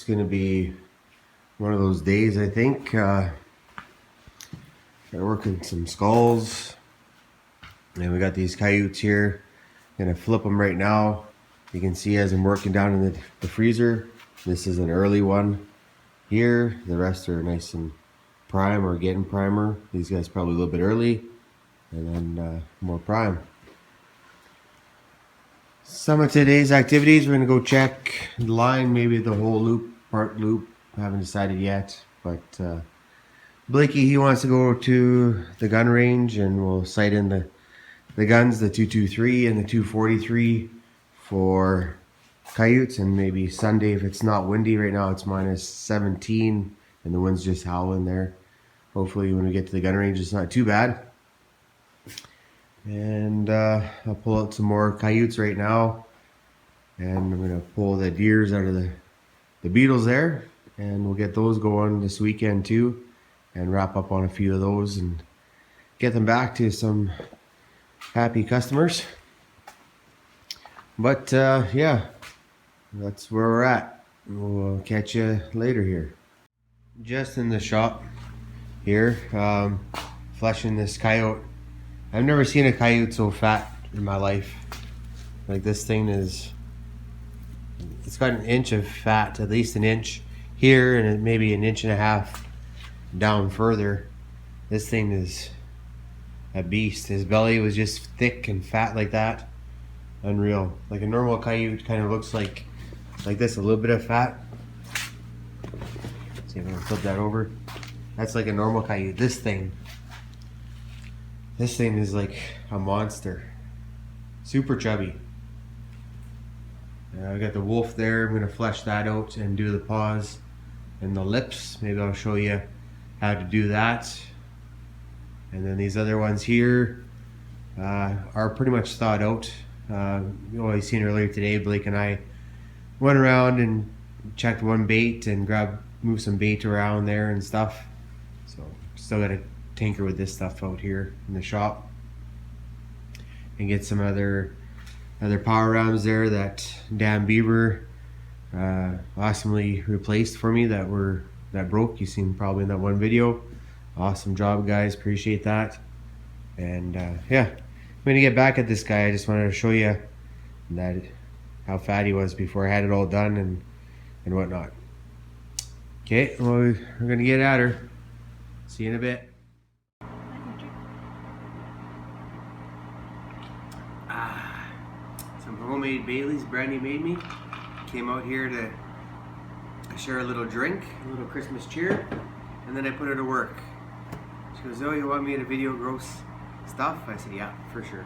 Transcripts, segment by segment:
gonna be one of those days, I think. Gotta work in some skulls. And we got these coyotes here. Gonna flip them right now. You can see as I'm working down in the freezer, this is an early one here. The rest are nice and prime or getting primer. These guys probably a little bit early, and then more prime. Some of today's activities, we're gonna go check the line, maybe the whole loop, part loop. I haven't decided yet, but Blakey, he wants to go to the gun range and we'll sight in the guns, the 223 and the 243 for coyotes, and maybe Sunday if it's not windy. Right now it's minus 17 and the wind's just howling there. Hopefully when we get to the gun range it's not too bad. And I'll pull out some more coyotes right now, and I'm gonna pull the deers out of the beetles there, and we'll get those going this weekend too, and wrap up on a few of those and get them back to some happy customers. But yeah, that's where we're at. We'll catch you later here. Just in the shop here, fleshing this coyote. I've never seen a coyote so fat in my life. Like, this thing is, it's got an inch of fat, at least an inch here, and maybe an inch and a half down further. This thing is a beast. His belly was just thick and fat like that. Unreal. Like a normal coyote kind of looks like this, a little bit of fat. See if I can flip that over. That's like a normal coyote. This thing is like a monster. Super chubby. I got the wolf there. I'm gonna flesh that out and do the paws and the lips. Maybe I'll show you how to do that. And then these other ones here are pretty much thawed out. You always seen earlier today, Blake and I went around and checked one bait and moved some bait around there and stuff. So still gotta tinker with this stuff out here in the shop and get some other power rounds there that Dan Beaver awesomely replaced for me that broke. You seen probably in that one video. Awesome job, guys, appreciate that. And yeah, I'm gonna get back at this guy. I just wanted to show you that how fat he was before I had it all done and whatnot. Okay, well, we're gonna get at her. See you in a bit. Some homemade Baileys Brandy made me. Came out here to share a little drink, a little Christmas cheer, and then I put her to work. She goes, "Oh, you want me to video gross stuff?" I said, "Yeah, for sure."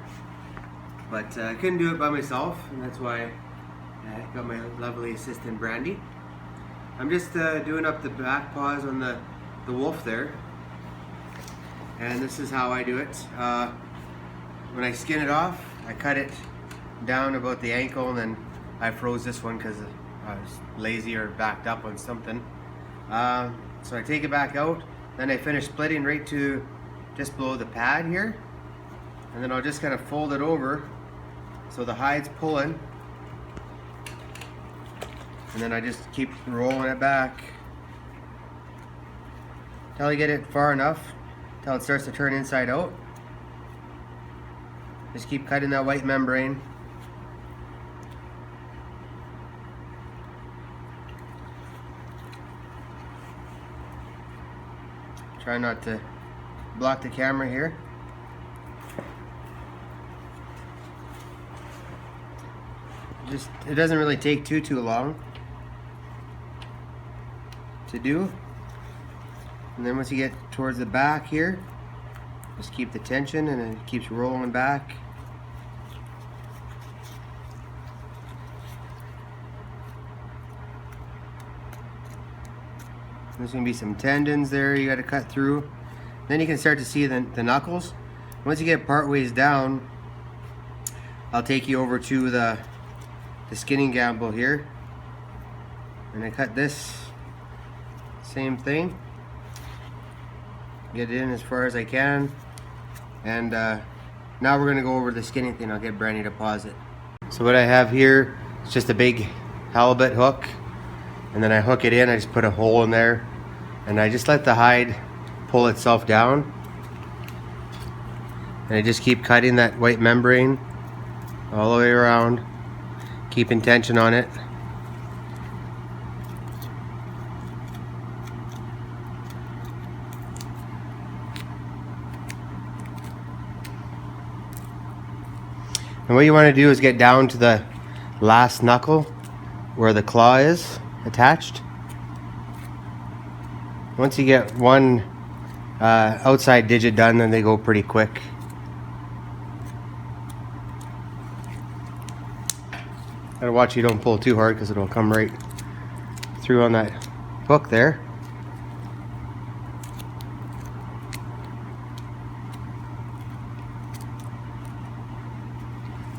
But I couldn't do it by myself, and that's why I got my lovely assistant Brandy. I'm just doing up the back paws on the wolf there. And this is how I do it. When I skin it off, I cut it down about the ankle, and then I froze this one because I was lazy or backed up on something. So I take it back out, then I finish splitting right to just below the pad here, and then I'll just kind of fold it over so the hide's pulling, and then I just keep rolling it back until I get it far enough till it starts to turn inside out. Just keep cutting that white membrane. Try not to block the camera here. It doesn't really take too long to do. And then once you get towards the back here, just keep the tension, and it keeps rolling back. There's going to be some tendons there you got to cut through. Then you can start to see the knuckles. Once you get part ways down, I'll take you over to the skinning gamble here, and I cut this same thing, get it in as far as I can, and now we're going to go over the skinning thing. I'll get Brandy to pause it. So what I have here is just a big halibut hook, and then I hook it in. I just put a hole in there, and I just let the hide pull itself down, and I just keep cutting that white membrane all the way around, keeping tension on it. And what you want to do is get down to the last knuckle where the claw is attached. Once you get one outside digit done, then they go pretty quick. Gotta watch you don't pull too hard because it'll come right through on that hook there.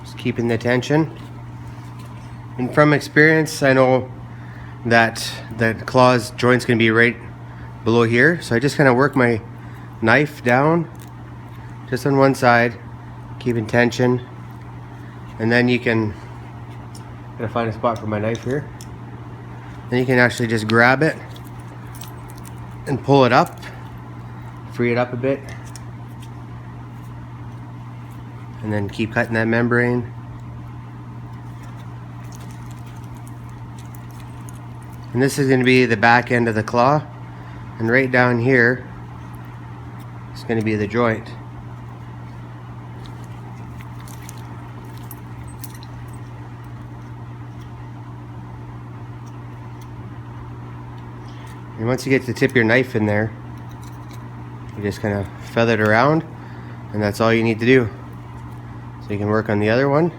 Just keeping the tension. And from experience, I know that the claw's joint's gonna be right below here, so I just kind of work my knife down just on one side, keeping tension, and then you can gotta find a spot for my knife here. Then you can actually just grab it and pull it up, free it up a bit, and then keep cutting that membrane. And this is going to be the back end of the claw, and right down here is going to be the joint. And once you get the tip of your knife in there, you just kind of feather it around, and that's all you need to do. So you can work on the other one.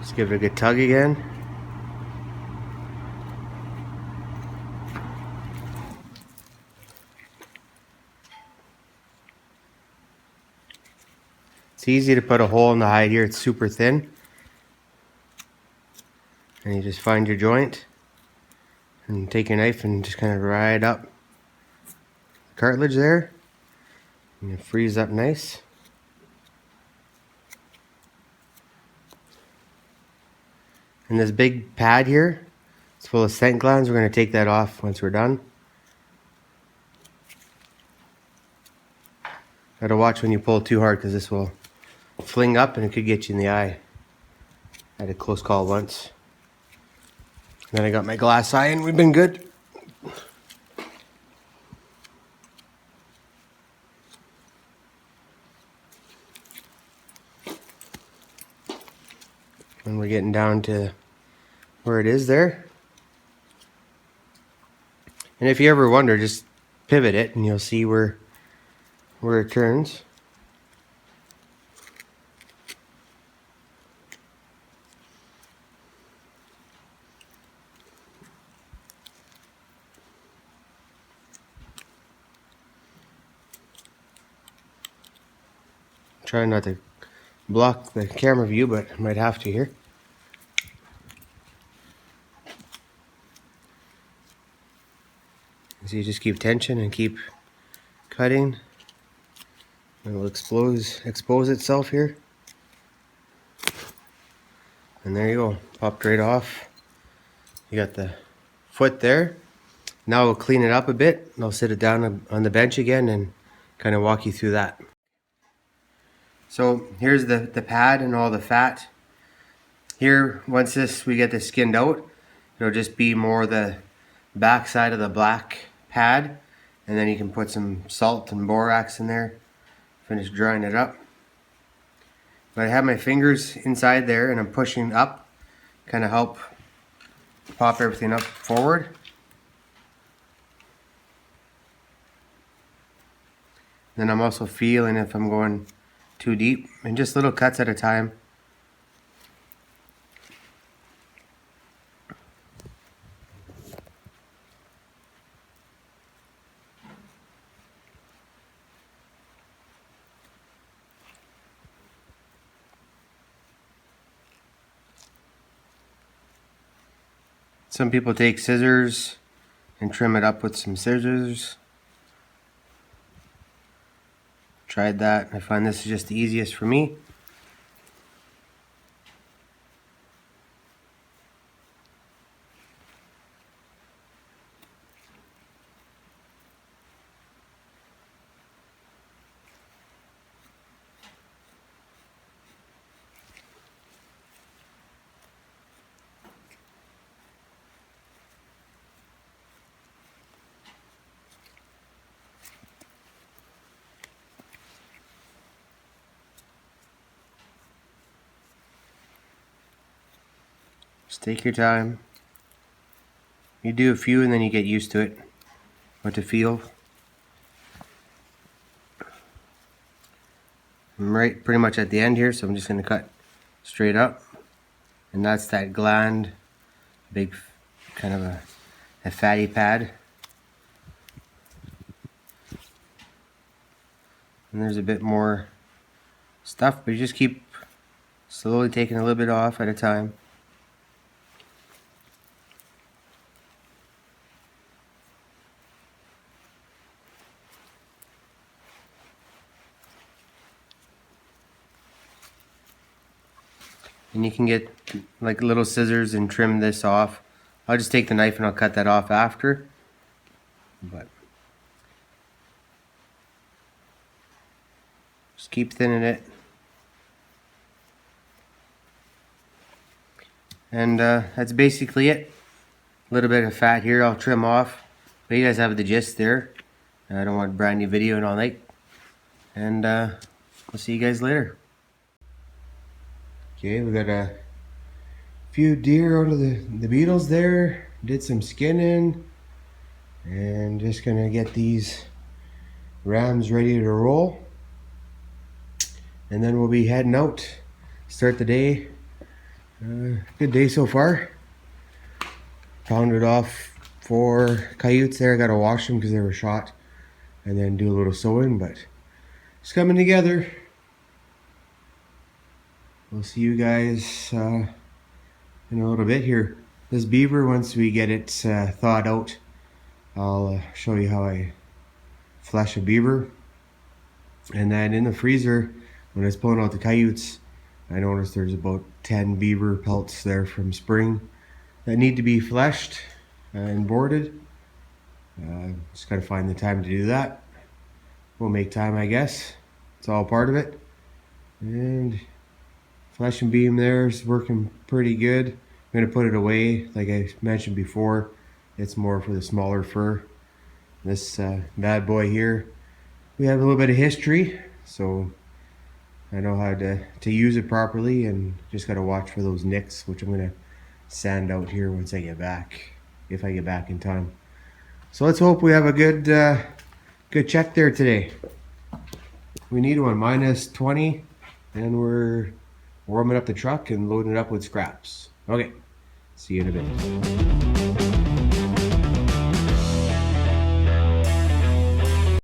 Just give it a good tug again. It's easy to put a hole in the hide here. It's super thin. And you just find your joint and take your knife and just kind of ride up the cartilage there, and it frees up nice. And this big pad here, it's full of scent glands. We're going to take that off once we're done. Gotta watch when you pull too hard because this will fling up and it could get you in the eye. I had a close call once. Then I got my glass eye and we've been good. And we're getting down to where it is there. And if you ever wonder, just pivot it and you'll see where it turns. Trying not to block the camera view, but I might have to here. So you just keep tension and keep cutting, and it'll expose itself here. And there you go, popped right off. You got the foot there. Now we'll clean it up a bit, and I'll sit it down on the bench again and kind of walk you through that. So here's the pad and all the fat. Here, once we get this skinned out, it'll just be more the back side of the black pad, and then you can put some salt and borax in there, finish drying it up. But I have my fingers inside there and I'm pushing up, kind of help pop everything up forward. Then I'm also feeling if I'm going too deep, and just little cuts at a time. Some people take scissors and trim it up with some scissors. tried that. I find this is just the easiest for me. Just take your time. You do a few and then you get used to it, what to feel. I'm right pretty much at the end here, so I'm just going to cut straight up. And that's that gland, big kind of a fatty pad. And there's a bit more stuff, but you just keep slowly taking a little bit off at a time. And you can get like little scissors and trim this off. I'll just take the knife and I'll cut that off after. But just keep thinning it. And that's basically it. A little bit of fat here I'll trim off. But you guys have the gist there. I don't want a brand new video and all night. And we'll see you guys later. Okay, we got a few deer out of the beetles there. Did some skinning. And just gonna get these rams ready to roll. And then we'll be heading out. Start the day. Good day so far. Pounded off 4 coyotes there. I gotta wash them because they were shot. And then do a little sewing, but it's coming together. We'll see you guys in a little bit here. This beaver, once we get it thawed out, I'll show you how I flesh a beaver. And then in the freezer, when I was pulling out the coyotes, I noticed there's about 10 beaver pelts there from spring that need to be fleshed and boarded. Just gotta find the time to do that. We'll make time, I guess. It's all part of it. And flesh and beam there is working pretty good. I'm gonna put it away, like I mentioned before. It's more for the smaller fur. This bad boy here, we have a little bit of history, so I know how to use it properly, and just gotta watch for those nicks, which I'm gonna sand out here once I get back, if I get back in time. So let's hope we have a good check there today. We need one, -20, and we're warming up the truck and loading it up with scraps. Okay, see you in a bit.